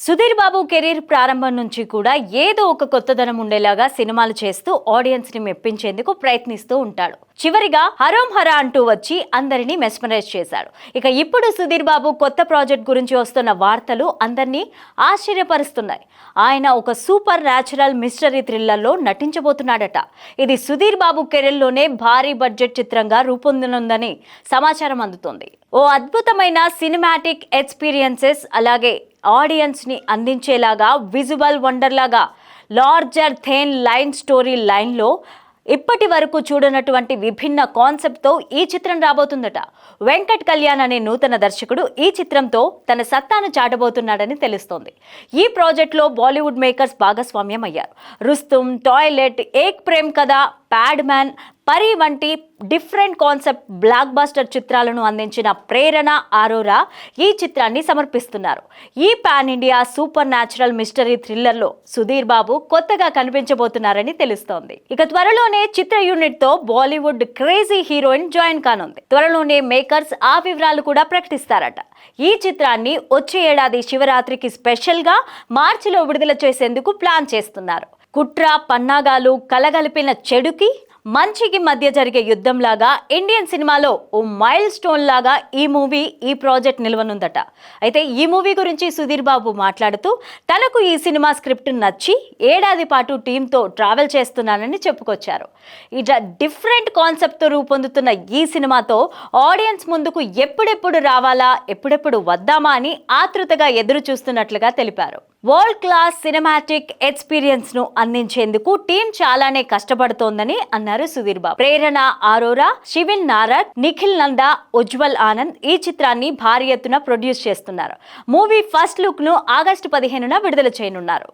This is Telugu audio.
సుధీర్ బాబు కెరీర్ ప్రారంభం నుంచి కూడా ఏదో ఒక కొత్తదనం ఉండేలాగా సినిమాలు చేస్తూ ఆడియన్స్ ని మెప్పించేందుకు ప్రయత్నిస్తూ ఉంటాడు. చివరిగా హరోం హరా అంటూ వచ్చి అందరినీ మెస్మరైజ్ చేశాడు. ఇక ఇప్పుడు సుధీర్ బాబు కొత్త ప్రాజెక్ట్ గురించి వస్తున్న వార్తలు అందరినీ ఆశ్చర్యపరుస్తున్నాయి. ఆయన ఒక సూపర్ న్యాచురల్ మిస్టరీ థ్రిల్లర్లో నటించబోతున్నాడట. ఇది సుధీర్ బాబు కెరీర్లోనే భారీ బడ్జెట్ చిత్రంగా రూపొందనుందని సమాచారం అందుతోంది. ఓ అద్భుతమైన సినిమాటిక్ ఎక్స్పీరియన్సెస్ అలాగే ఆడియన్స్ ని అందించేలాగా విజువల్ వండర్ లాగా లార్జర్ థెన్ లైన్ స్టోరీ లైన్లో ఇప్పటి వరకు చూడనటువంటి విభిన్న కాన్సెప్ట్తో ఈ చిత్రం రాబోతుందట. వెంకట్ కళ్యాణ్ అనే నూతన దర్శకుడు ఈ చిత్రంతో తన సత్తాను చాటబోతున్నాడని తెలుస్తోంది. ఈ ప్రాజెక్ట్లో బాలీవుడ్ మేకర్స్ భాగస్వామ్యం అయ్యారు. రుస్తుం, టాయిలెట్, ఏక్ ప్రేమ్ కథ, ప్యాడ్ మ్యాన్, పరి వంటి డిఫరెంట్ కాన్సెప్ట్ బ్లాక్ బస్టర్ చిత్రాలను అందించిన ప్రేరణ అరోరా ఈ చిత్రాన్ని సమర్పిస్తున్నారు. ఈ pan India supernatural mystery థ్రిల్లర్లో సుధీర్ బాబు కొత్తగా కనిపించబోతున్నారని తెలుస్తోంది. ఇక త్వరలోనే చిత్ర యూనిట్ తో బాలీవుడ్ క్రేజీ హీరోయిన్ జాయిన్ కానుంది. త్వరలోనే మేకర్స్ ఆ వివరాలు కూడా ప్రకటిస్తారట. ఈ చిత్రాన్ని వచ్చే ఏడాది శివరాత్రికి స్పెషల్ గా మార్చిలో విడుదల చేసేందుకు ప్లాన్ చేస్తున్నారు. కుట్ర, పన్నాగాలు కలగలిపిన చెడుకి మంచికి మధ్య జరిగే యుద్ధంలాగా ఇండియన్ సినిమాలో ఓ మైల్ స్టోన్ లాగా ఈ ప్రాజెక్ట్ నిలవనుందట. అయితే ఈ మూవీ గురించి సుధీర్ బాబు మాట్లాడుతూ తనకు ఈ సినిమా స్క్రిప్ట్ నచ్చి ఏడాది పాటు టీంతో ట్రావెల్ చేస్తున్నానని చెప్పుకొచ్చారు. ఇట్లా డిఫరెంట్ కాన్సెప్ట్తో రూపొందుతున్న ఈ సినిమాతో ఆడియన్స్ ముందుకు ఎప్పుడెప్పుడు రావాలా, ఎప్పుడెప్పుడు వద్దామా అని ఆతృతగా ఎదురు చూస్తున్నట్లుగా తెలిపారు. వరల్డ్ క్లాస్ సినిమాటిక్ ఎక్స్పీరియన్స్ ను అందించేందుకు టీం చాలానే కష్టపడుతోందని అన్నారు సుధీర్ బాబు. ప్రేరణ అరోరా, శివిన్ నారక్, నిఖిల్ నందా, ఉజ్వల్ ఆనంద్ ఈ చిత్రాన్ని భారీ ఎత్తున ప్రొడ్యూస్ చేస్తున్నారు. మూవీ ఫస్ట్ లుక్ ను ఆగస్టు 15న విడుదల చేయనున్నారు.